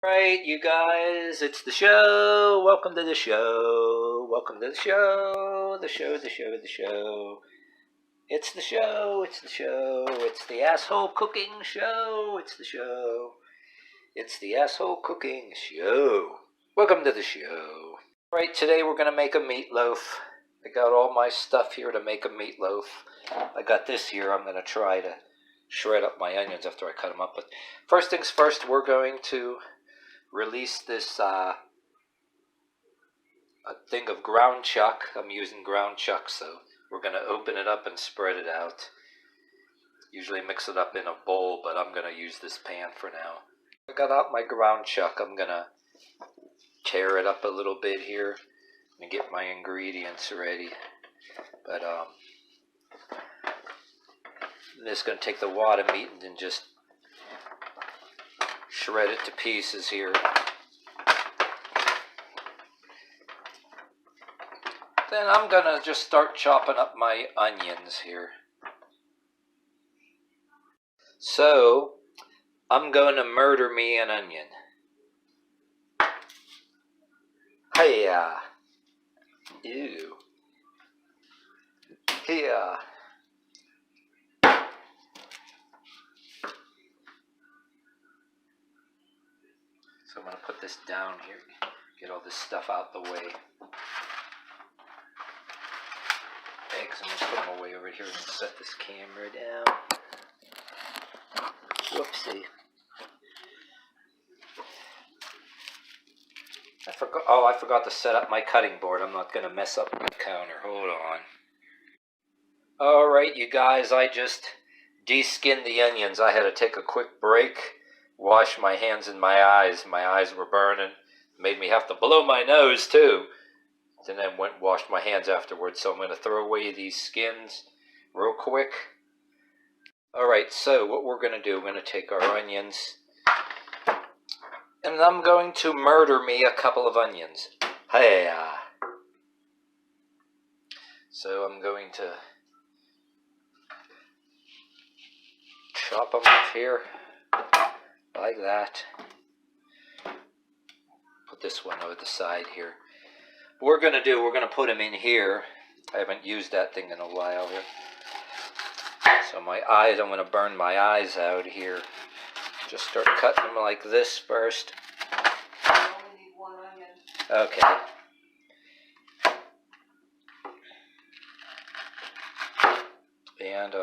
Right, you guys, it's the show. Welcome to the show. Welcome to the show. The show. It's the show. It's the show. It's the asshole cooking show. It's the show. It's the asshole cooking show. Welcome to the show. Right, today we're going to make a meatloaf. I got all my stuff here to make a meatloaf. I got this here. I'm going to try to shred up my onions after I cut them up. But first things first, we're going to release this a thing of ground chuck. I'm using ground chuck, so we're going to open it up and spread it out. Usually mix it up in a bowl, but I'm going to use this pan for now. I got out my ground chuck. I'm going to tear it up a little bit here and get my ingredients ready. But I'm just going to take the wad of meat and then just shred it to pieces here. Then I'm going to just start chopping up my onions here. So, I'm going to murder me an onion. Hiya. Ew. Hiya. So I'm going to put this down here, get all this stuff out the way. Eggs, I'm going to put them away over here and set this camera down. Whoopsie. I forgot to set up my cutting board. I'm not going to mess up my counter. Hold on. Alright, you guys, I just de-skinned the onions. I had to take a quick break, wash my hands and my eyes. My eyes were burning. Made me have to blow my nose, too. And then went and washed my hands afterwards. So I'm going to throw away these skins real quick. Alright, so what we're going to do, we're going to take our onions, and I'm going to murder me a couple of onions. Hey. So I'm going to chop them up here, like that. Put this one over the side here. What we're going to put them in here. I haven't used that thing in a while here. So my eyes, I'm going to burn my eyes out here. Just start cutting them like this first. I only need one onion. Okay. And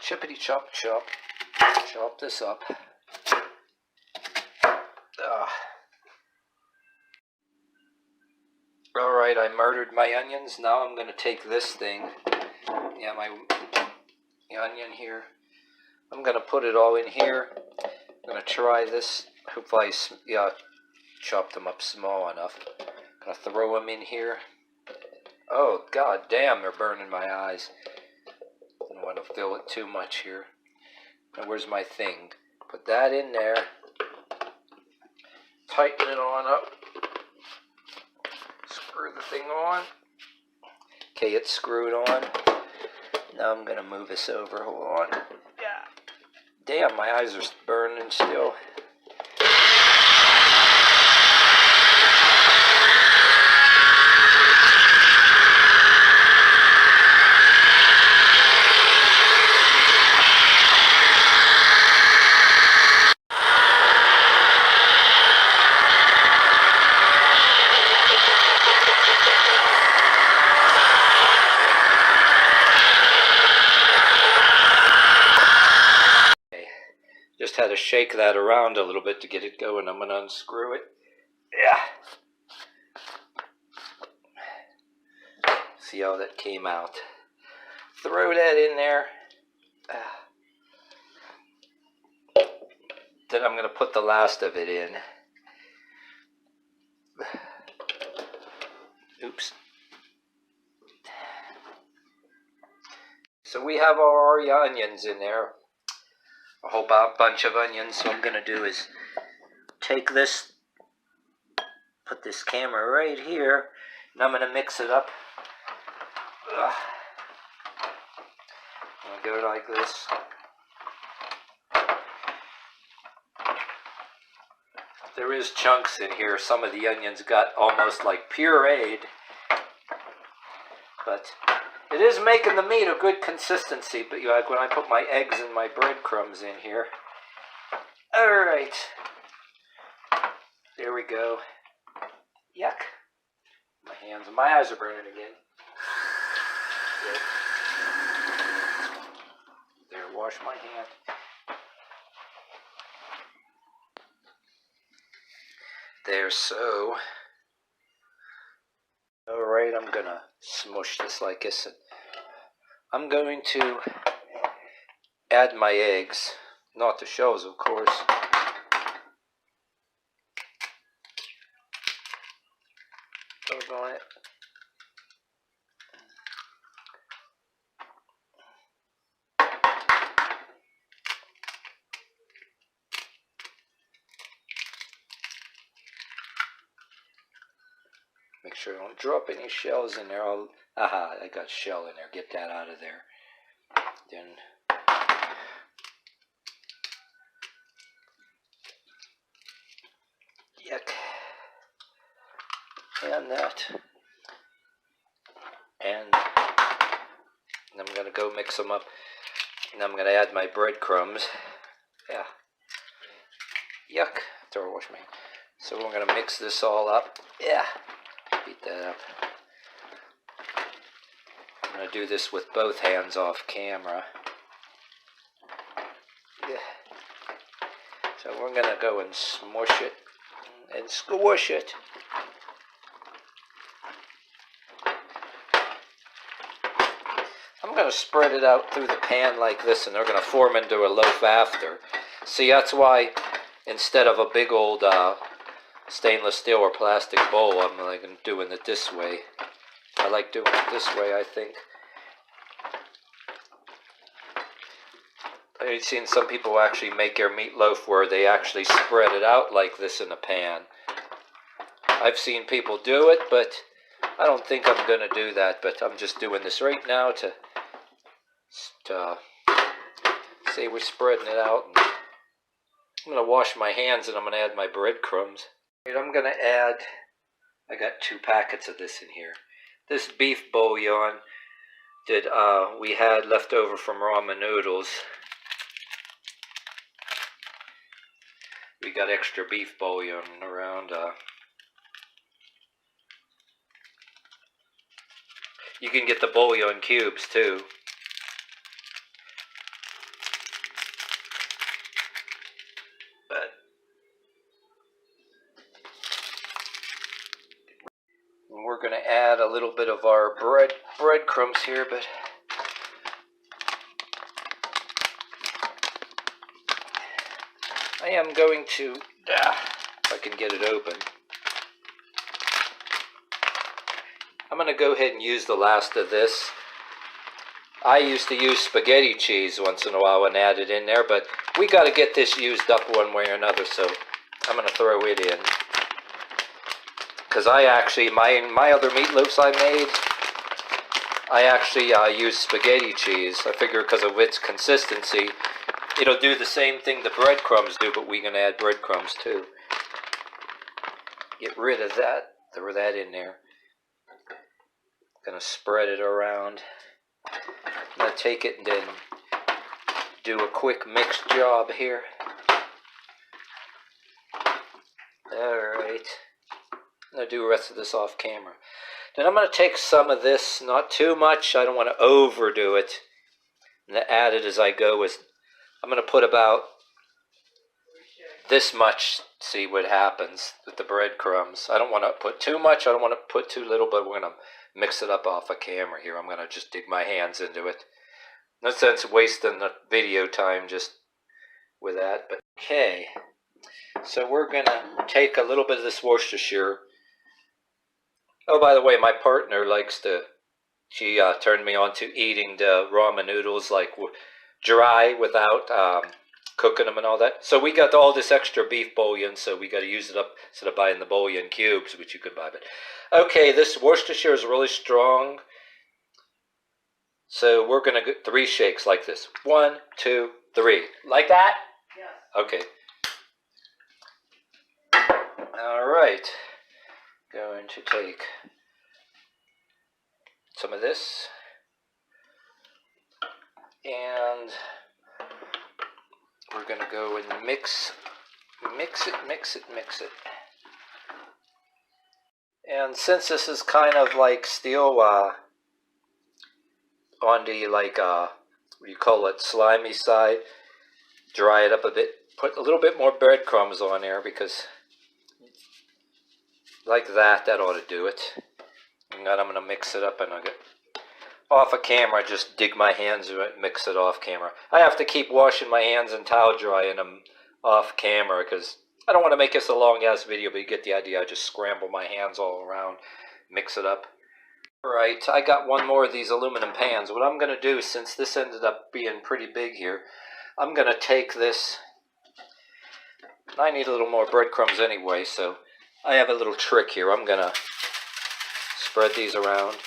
chippity chop chop. Chop this up. Alright, I murdered my onions. Now I'm going to take this thing. Yeah, my onion here. I'm going to put it all in here. I'm going to try this. Hopefully, chop them up small enough. I'm going to throw them in here. Oh, god damn, they're burning my eyes. I don't want to fill it too much here. Now, where's my thing? Put that in there. Tighten it on up. Screw the thing on. Okay, it's screwed on. Now I'm going to move this over. Hold on. Yeah. Damn, my eyes are burning still. Just had to shake that around a little bit to get it going. I'm going to unscrew it. Yeah. See how that came out. Throw that in there. Then I'm going to put the last of it in. Oops. So we have our onions in there. A whole bunch of onions. So what I'm going to do is take this, put this camera right here, and I'm going to mix it up. I'll go like this. There is chunks in here. Some of the onions got almost like pureed. But it is making the meat a good consistency. But you like when I put my eggs and my breadcrumbs in here. Alright. There we go. Yuck. My hands and my eyes are burning again. There, wash my hand. There, so. Alright, I'm gonna smush this like this. And I'm going to add my eggs. Not the shells, of course. Doggone it. Make sure I don't drop any shells in there. Aha, I got shell in there. Get that out of there. Then yuck. And that. And I'm going to go mix them up. And I'm going to add my breadcrumbs. Yeah. Yuck. Throw wash my hand. So we're going to mix this all up. Yeah. Beat that up. I'm going to do this with both hands off camera. Yeah. So we're going to go and smush it and squish it. I'm going to spread it out through the pan like this, and they're going to form into a loaf after. See, that's why instead of a big old stainless steel or plastic bowl, I'm like doing it this way. I like doing it this way, I think. I've seen some people actually make their meatloaf where they actually spread it out like this in a pan. I've seen people do it, but I don't think I'm going to do that. But I'm just doing this right now to see we're spreading it out. I'm going to wash my hands and I'm going to add my breadcrumbs. I'm going to add, I got 2 packets of this in here. This beef bouillon that we had left over from ramen noodles. We got extra beef bouillon around. You can get the bouillon cubes too. But we're going to add a little bit of our breadcrumbs here, but I am going to, if I can get it open, I'm going to go ahead and use the last of this. I used to use spaghetti cheese once in a while and add it in there, but we got to get this used up one way or another, so I'm going to throw it in. Because I actually, my other meatloafs I made, I actually used spaghetti cheese. I figure because of its consistency, it'll do the same thing the breadcrumbs do, but we can add breadcrumbs too. Get rid of that. Throw that in there. Gonna spread it around. I'm gonna take it and then do a quick mix job here. Alright. I'm gonna do the rest of this off camera. Then I'm gonna take some of this, not too much. I don't want to overdo it. I'm gonna add it as I go. I'm going to put about this much, see what happens with the breadcrumbs. I don't want to put too much, I don't want to put too little, but we're going to mix it up off of camera here. I'm going to just dig my hands into it. No sense wasting the video time just with that. But okay, so we're going to take a little bit of this Worcestershire. Oh, by the way, my partner likes to, she turned me on to eating the ramen noodles like dry without cooking them and all that. So we got all this extra beef bouillon, so we got to use it up instead of buying the bouillon cubes, which you could buy. But okay, this Worcestershire is really strong. So we're going to get 3 shakes like this. 1, 2, 3. Like that? Yes. Okay. All right. Going to take some of this. And we're going to go and mix it. And since this is kind of like still on the like what do you call it, slimy side, dry it up a bit. Put a little bit more breadcrumbs on there because like that ought to do it. And then I'm going to mix it up, and I'll get off of camera, just dig my hands and mix it off camera. I have to keep washing my hands and towel drying them off camera because I don't want to make this a long ass video, but you get the idea. I just scramble my hands all around, mix it up. Right, I got one more of these aluminum pans. What I'm going to do, since this ended up being pretty big here, I'm going to take this. I need a little more breadcrumbs anyway, so I have a little trick here. I'm going to spread these around.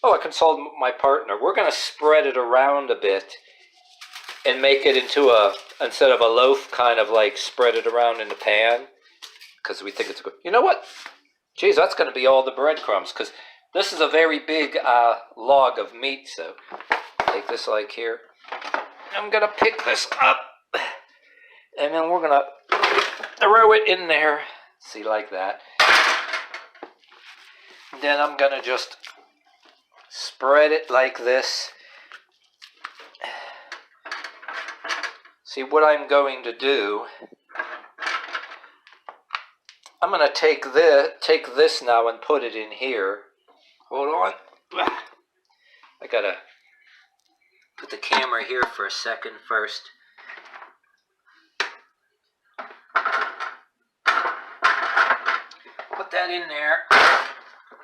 Oh, I consulted my partner. We're going to spread it around a bit and make it into a, instead of a loaf, kind of like spread it around in the pan, because we think it's good. You know what? Geez, that's going to be all the breadcrumbs, because this is a very big log of meat, so take this like here. I'm going to pick this up, and then we're going to throw it in there. See, like that. And then I'm going to just spread it like this. See, what I'm going to do, I'm going to take this now and put it in here. Hold on. I got to put the camera here for a second first. Put that in there.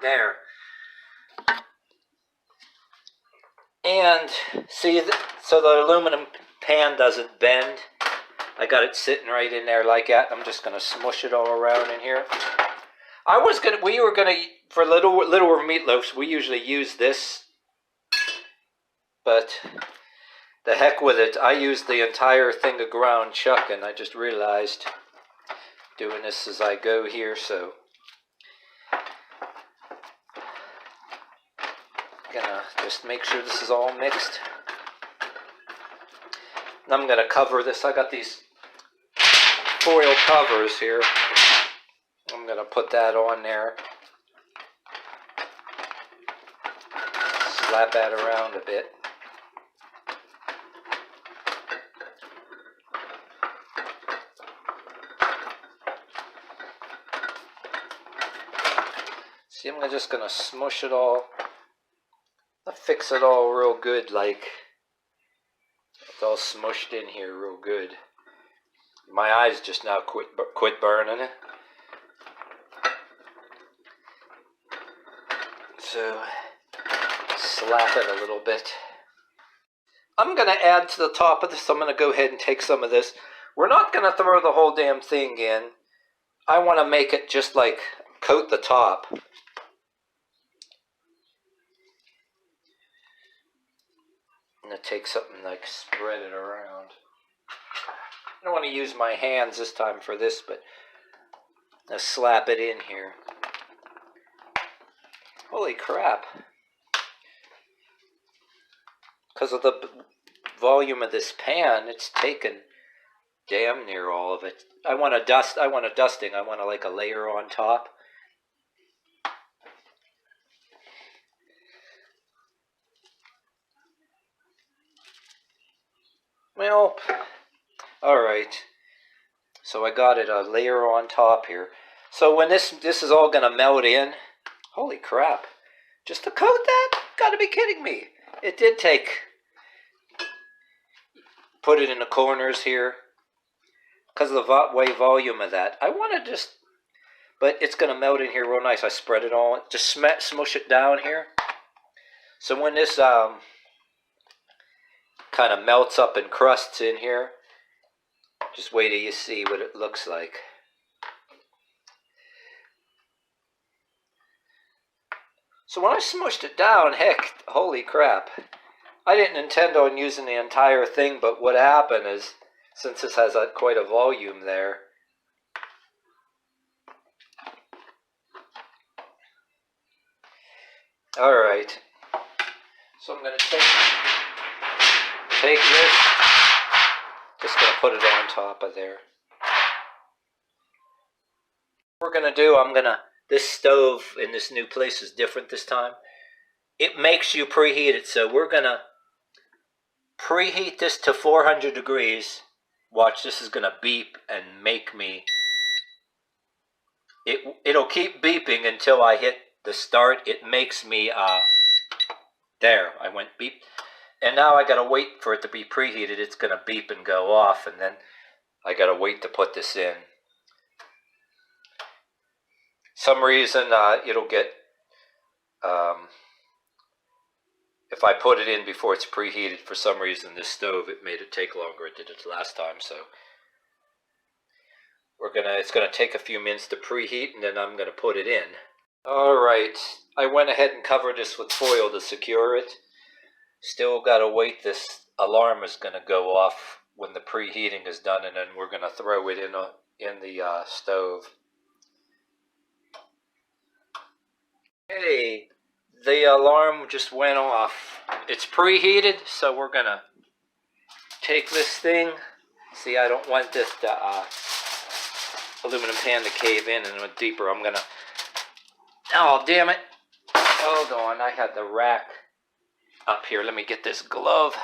There. And see, so the aluminum pan doesn't bend. I got it sitting right in there like that. I'm just going to smush it all around in here. We were gonna, for littler meatloafs, we usually use this, but the heck with it. I used the entire thing of ground chuck, and I just realized doing this as I go here, so gonna just make sure this is all mixed. And I'm gonna cover this. I got these foil covers here. I'm gonna put that on there. Slap that around a bit. See, I'm just gonna smush it all. I'll fix it all real good, like it's all smushed in here real good. My eyes just now quit burning. So slap it a little bit. I'm going to add to the top of this. I'm going to go ahead and take some of this. We're not going to throw the whole damn thing in. I want to make it just like coat the top. I'm going to take something like spread it around. I don't want to use my hands this time for this, but I'll slap it in here. Holy crap. Because of the volume of this pan, it's taken damn near all of it. I want a dusting. I want like a layer on top. Well, alright. So I got it a layer on top here. So when this is all going to melt in, holy crap. Just to coat that? Gotta be kidding me. It did take, put it in the corners here. Because of the way volume of that. I want to just, but it's going to melt in here real nice. I spread it all, just smush it down here. So when this kind of melts up and crusts in here, just wait till you see what it looks like. So when I smushed it down, heck, holy crap. I didn't intend on using the entire thing, but what happened is, since this has quite a volume there, alright, so I'm going to take this, just going to put it on top of there. What we're going to do, this stove in this new place is different this time. It makes you preheat it, so we're going to preheat this to 400 degrees. Watch, this is going to beep and make me... It'll keep beeping until I hit the start. It makes me, there, I went beep. And now I gotta wait for it to be preheated. It's gonna beep and go off, and then I gotta wait to put this in. Some reason it'll get, if I put it in before it's preheated, for some reason this stove, it made it take longer. It did it last time, so it's gonna take a few minutes to preheat, and then I'm gonna put it in. Alright, I went ahead and covered this with foil to secure it. Still gotta wait. This alarm is gonna go off when the preheating is done, and then we're gonna throw it in the stove. Hey, the alarm just went off. It's preheated, so we're gonna take this thing. See, I don't want this aluminum pan to cave in and went deeper. I'm gonna... Oh, damn it. Hold on, I had the rack up here. Let me get this glove.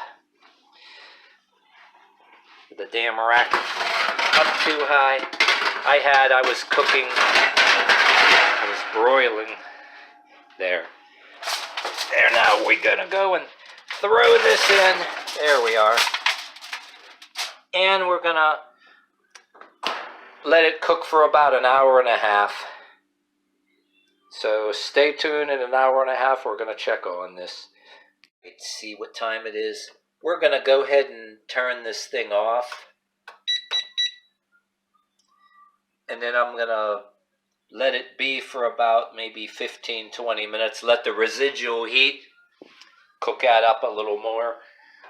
The damn rack up too high. I was cooking, I was broiling. There. There, now we're gonna go and throw this in. There we are. And we're gonna let it cook for about an hour and a half. So stay tuned. In an hour and a half we're gonna check on this. Let's see what time it is. We're gonna go ahead and turn this thing off. And then I'm gonna let it be for about maybe 15-20 minutes. Let the residual heat cook that up a little more,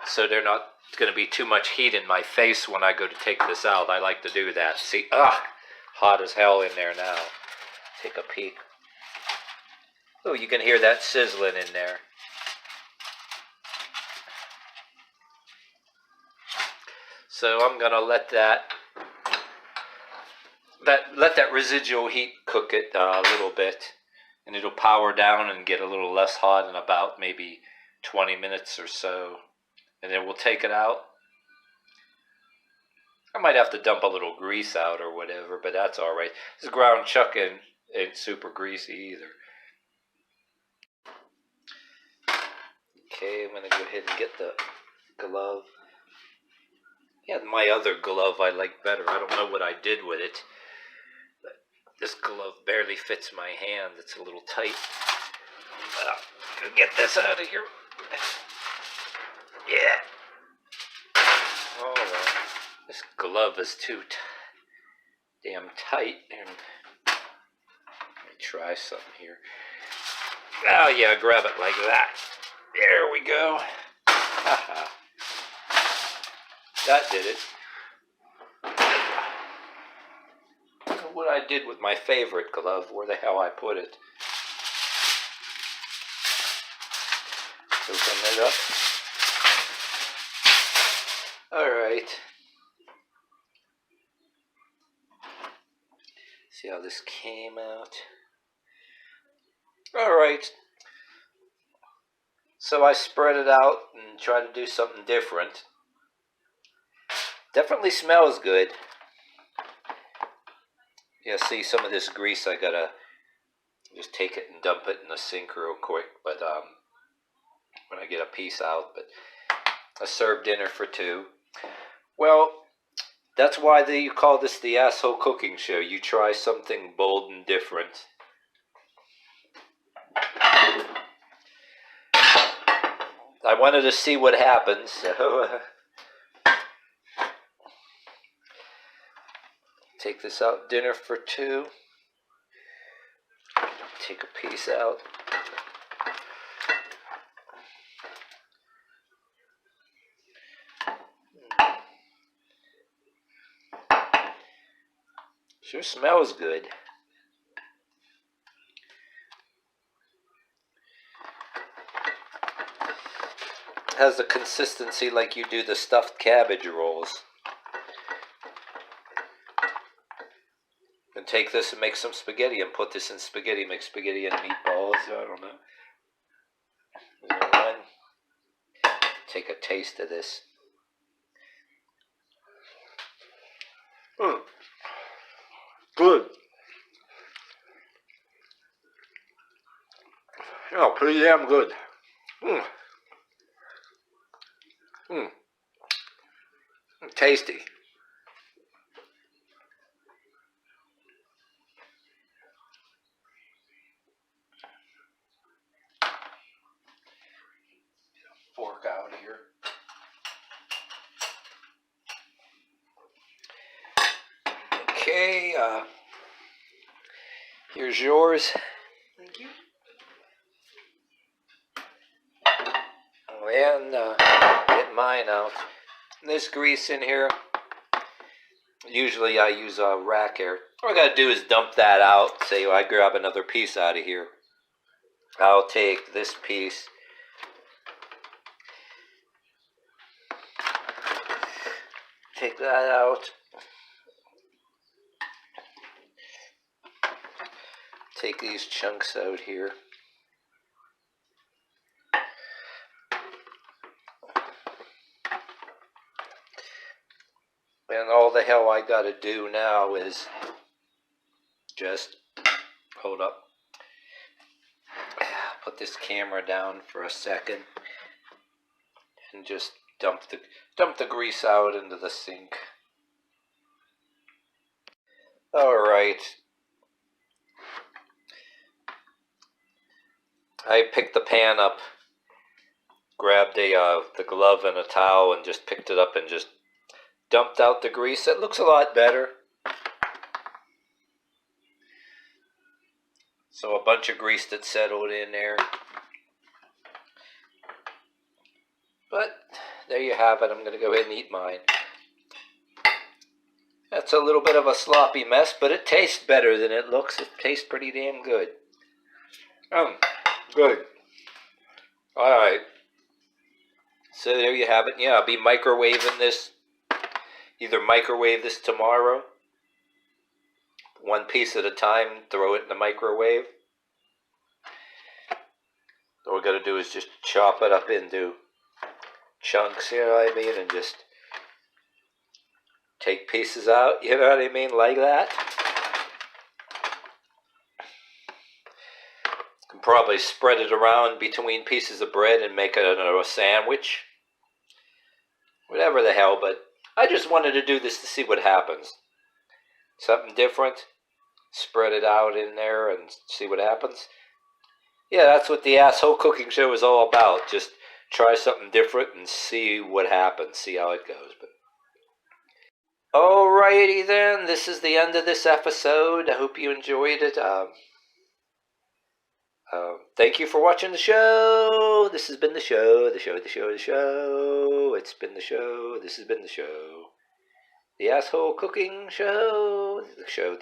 so there's not going to be too much heat in my face when I go to take this out. I like to do that. See, hot as hell in there now. Take a peek. Oh, you can hear that sizzling in there. So I'm going to let that residual heat cook it a little bit, and it'll power down and get a little less hot in about maybe 20 minutes or so, and then we'll take it out. I might have to dump a little grease out or whatever, but that's all right. This ground chuck ain't super greasy either. Okay, I'm gonna go ahead and get the glove. Yeah, my other glove I like better. I don't know what I did with it. This glove barely fits my hand. It's a little tight. I'll get this out of here. Yeah. Oh, well. This glove is too damn tight. And let me try something here. Oh, yeah, grab it like that. There we go. That did it. What I did with my favorite glove, where the hell I put it. Open it up. Alright. See how this came out. Alright. So I spread it out and tried to do something different. Definitely smells good. Yeah, see, some of this grease I gotta just take it and dump it in the sink real quick, but when I get a piece out. But I served dinner for two. Well, that's why you call this the Asshole Cooking Show. You try something bold and different. I wanted to see what happens, so take this out. Dinner for two. Take a piece out. Sure smells good. Has the consistency like you do the stuffed cabbage rolls. And take this and make some spaghetti and put this in spaghetti, make spaghetti and meatballs. I don't know. Take a taste of this. Good. Oh, pretty damn good. Tasty. Fork out here. Okay, here's yours. Thank you. And get mine out. This grease in here, usually I use a rack air. All I gotta do is dump that out. Say I grab another piece out of here. I'll take this piece. Take that out. Take these chunks out here. And all the hell I gotta do now is just hold up. Put this camera down for a second and just dump the grease out into the sink. All right. I picked the pan up, grabbed the glove and a towel, and just picked it up and just dumped out the grease. It looks a lot better. So a bunch of grease that settled in there. But there you have it. I'm going to go ahead and eat mine. That's a little bit of a sloppy mess, but it tastes better than it looks. It tastes pretty damn good. Good. Alright. So there you have it. Yeah, I'll be microwaving this. Either microwave this tomorrow. One piece at a time. Throw it in the microwave. All we're going to do is just chop it up into chunks, you know what I mean? And just take pieces out, you know what I mean? Like that. Can probably spread it around between pieces of bread and make it a sandwich. Whatever the hell, but I just wanted to do this to see what happens. Something different. Spread it out in there and see what happens. Yeah, that's what the Asshole Cooking Show is all about. Just try something different and see what happens. See how it goes. But alrighty then, this is the end of this episode. I hope you enjoyed it. Thank you for watching the show. This has been the show. It's been the show. This has been the show. The Asshole Cooking Show. The show.